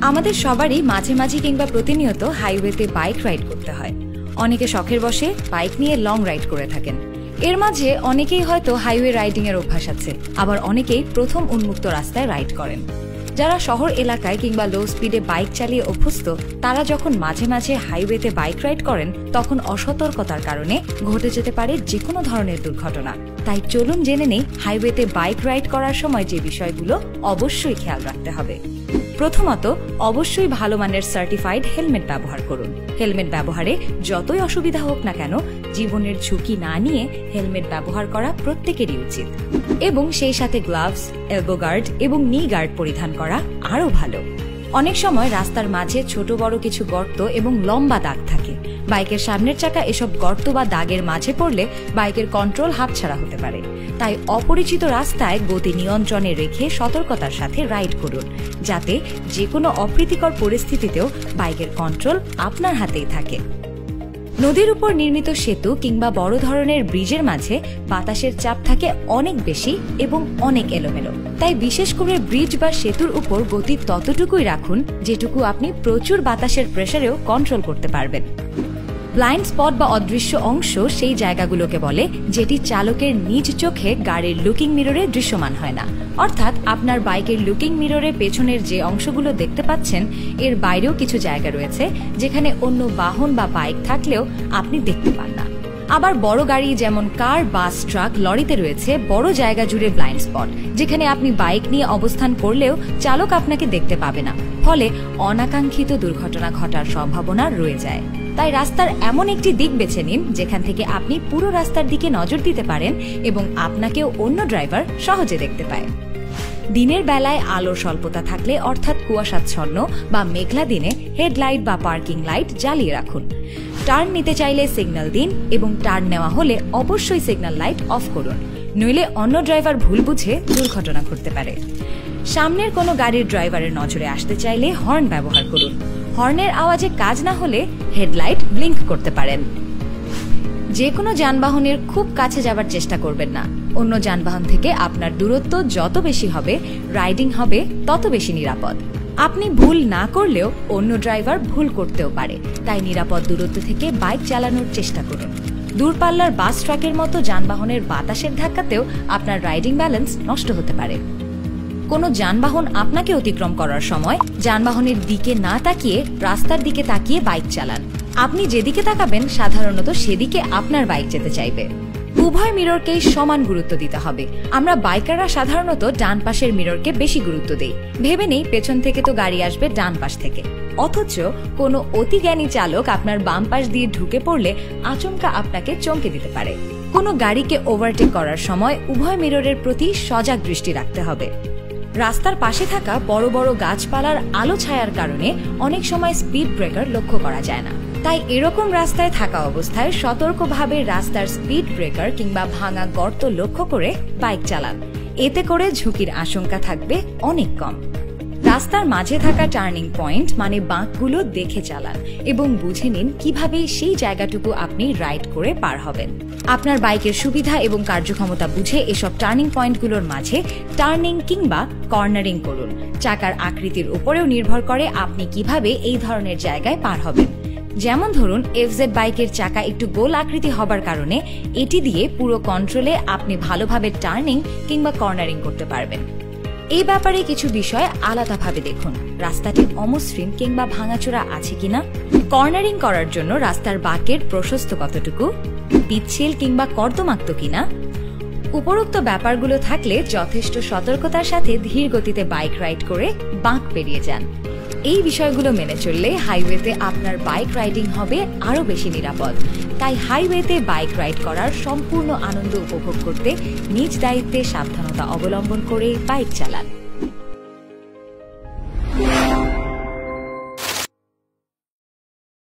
আমাদের সবারই মাঝে মাঝে কিংবা প্রতিনিয়ত হাইওয়েতে বাইক রাইড করতে হয়। অনেকে শখের বশে বাইক নিয়ে লং রাইড করে থাকেন। এর মাঝে অনেকেই হয়তো হাইওয়ে রাইডিং এর অভ্যাস আছে, আবার অনেকেই প্রথম উন্মুক্ত রাস্তায় রাইড করেন। যারা শহর এলাকায় কিংবা লো স্পিডে বাইক চালিয়ে অভ্যস্ত, তারা যখন মাঝে মাঝে হাইওয়েতে বাইক রাইড করেন তখন অসতর্কতার কারণে ঘটে যেতে পারে যে কোনো ধরনের দুর্ঘটনা। তাই চলুন জেনে নেই হাইওয়েতে বাইক রাইড করার সময় যে বিষয়গুলো অবশ্যই খেয়াল রাখতে হবে। প্রথমত, অবশ্যই ভালো মানের সার্টিফাইড হেলমেট ব্যবহার করুন। হেলমেট ব্যবহারে যতই অসুবিধা হোক না কেন, জীবনের ঝুঁকি না নিয়ে হেলমেট ব্যবহার করা প্রত্যেকেরই উচিত। এবং সেই সাথে গ্লাভস, এলবো গার্ড এবং নি গার্ড পরিধান করা আরও ভালো। অনেক সময় রাস্তার মাঝে ছোট বড় কিছু গর্ত এবং লম্বা দাগ থাকে। বাইকের সামনের চাকা এসব গর্ত বা দাগের মাঝে পড়লে বাইকের কন্ট্রোল হাতছাড়া হতে পারে। তাই অপরিচিত রাস্তায় গতি নিয়ন্ত্রণে রেখে সতর্কতার সাথে রাইড করুন, যাতে যে কোনো অপ্রীতিকর পরিস্থিতিতেও বাইকের কন্ট্রোল আপনার হাতেই থাকে। নদীর উপর নির্মিত সেতু কিংবা বড় ধরনের ব্রিজের মাঝে বাতাসের চাপ থাকে অনেক বেশি এবং অনেক এলোমেলো। তাই বিশেষ করে ব্রিজ বা সেতুর উপর গতি ততটুকুই রাখুন যেটুকু আপনি প্রচুর বাতাসের প্রেসারেও কন্ট্রোল করতে পারবেন। ব্লাইন্ড স্পট বা অদৃশ্য অংশ সেই জায়গাগুলোকে বলে যেটি চালকের নিজ চোখে গাড়ির লুকিং মিররে দৃশ্যমান হয় না। অর্থাৎ আপনার বাইকের লুকিং মিররে পেছনের যে অংশগুলো দেখতে পাচ্ছেন, এর বাইরেও কিছু জায়গা রয়েছে যেখানে অন্য বাহন বা বাইক থাকলেও আপনি দেখতে পান না। আবার বড় গাড়ি যেমন কার, বাস, ট্রাক, লরিতে রয়েছে বড় জায়গা জুড়ে ব্লাইন্ড স্পট, যেখানে আপনি বাইক নিয়ে অবস্থান করলেও চালক আপনাকে দেখতে পাবে না। ফলে অনাকাঙ্ক্ষিত দুর্ঘটনা ঘটার সম্ভাবনা রয়ে যায়। তাই রাস্তার এমন একটি দিক বেছে নিন যেখান থেকে আপনি পুরো রাস্তার দিকে নজর দিতে পারেন এবং আপনাকেও অন্য ড্রাইভার সহজে দেখতে পায়। দিনের বেলায় আলোর স্বল্পতা থাকলে, অর্থাৎ কুয়াশাচ্ছন্ন বা মেঘলা দিনে হেডলাইট বা পার্কিং লাইট জ্বালিয়ে রাখুন। টার্ন নিতে চাইলে সিগন্যাল দিন এবং টার্ন নেওয়া হলে অবশ্যই সিগন্যাল লাইট অফ করুন, নইলে অন্য ড্রাইভার ভুল বুঝে দুর্ঘটনা ঘটতে পারে। সামনের কোনো গাড়ির ড্রাইভারের নজরে আসতে চাইলে হর্ন ব্যবহার করুন। হর্নের আওয়াজে কাজ না হলে হেডলাইট ব্লিঙ্ক করতে পারেন। যে কোনো যানবাহনের খুব কাছে যাবার চেষ্টা করবেন না। অন্য যানবাহন থেকে আপনার দূরত্ব যত বেশি হবে, রাইডিং হবে তত বেশি নিরাপদ। আপনি ভুল না করলেও অন্য ড্রাইভার ভুল করতেও পারে, তাই নিরাপদ দূরত্ব থেকে বাইক চালানোর চেষ্টা করুন। দূরপাল্লার বাস, ট্রাকের মতো যানবাহনের বাতাসের ধাক্কাতেও আপনার রাইডিং ব্যালেন্স নষ্ট হতে পারে। কোনো যানবাহন আপনাকে অতিক্রম করার সময় যানবাহনের দিকে না তাকিয়ে রাস্তার দিকে তাকিয়ে বাইক চালান। আপনি যেদিকে তাকাবেন সাধারণত সেদিকে আপনার বাইক যেতে চাইবে। উভয় মিররকেই সমান গুরুত্ব দিতে হবে। আমরা বাইকাররা সাধারণত ডান পাশের মিররকে বেশি গুরুত্ব দেই, ভেবে নেই পেছন থেকে তো গাড়ি আসবে ডান পাশ থেকে। অথচ কোনো অতিজ্ঞানী চালক আপনার বাম পাশ দিয়ে ঢুকে পড়লে আচমকা আপনাকে চমকে দিতে পারে। কোনো গাড়িকে ওভারটেক করার সময় উভয় মিররের প্রতি সজাগ দৃষ্টি রাখতে হবে। রাস্তার পাশে থাকা বড় বড় গাছপালার আলো ছায়ার কারণে অনেক সময় স্পিড ব্রেকার লক্ষ্য করা যায় না। তাই এরকম রাস্তায় থাকা অবস্থায় সতর্কভাবে রাস্তার স্পিড ব্রেকার কিংবা ভাঙা গর্ত লক্ষ্য করে বাইক চালান। এতে করে ঝুঁকির আশঙ্কা থাকবে অনেক কম। রাস্তার মাঝে থাকা টার্নিং পয়েন্ট মানে বাঁকগুলো দেখে চালান এবং বুঝে নিন কিভাবে সেই জায়গাটুকু আপনি রাইড করে পার হবেন। আপনার বাইকের সুবিধা এবং কার্যক্ষমতা বুঝে এসব টার্নিং পয়েন্টগুলোর মাঝে টার্নিং কিংবা কর্নারিং করুন। চাকার আকৃতির উপরেও নির্ভর করে আপনি কিভাবে এই ধরনের জায়গায় পার হবেন। যেমন ধরুন, এফজেড বাইকের চাকা একটু গোল আকৃতি হবার কারণে এটি দিয়ে পুরো কন্ট্রোলে আপনি ভালোভাবে টার্নিং কিংবা কর্নারিং করতে পারবেন। এই ব্যাপারে কিছু বিষয় আলাদাভাবে দেখুন। রাস্তাটি অমসৃণ কিংবা ভাঙাচোরা আছে কিনা, কর্নারিং করার জন্য রাস্তার বাঁকের প্রশস্ত কতটুকু, পিচ্ছিল কিংবা কর্দমাক্ত কিনা। উপরোক্ত ব্যাপারগুলো থাকলে যথেষ্ট সতর্কতার সাথে ধীর গতিতে বাইক রাইড করে বাঁক পেরিয়ে যান। এই বিষয়গুলো মেনে চললে হাইওয়েতে আপনার বাইক রাইডিং হবে আরো বেশি নিরাপদ। তাই হাইওয়েতে বাইক রাইড করার সম্পূর্ণ আনন্দ উপভোগ করতে নিজ দায়িত্বে সাবধানতা অবলম্বন করে বাইক চালান।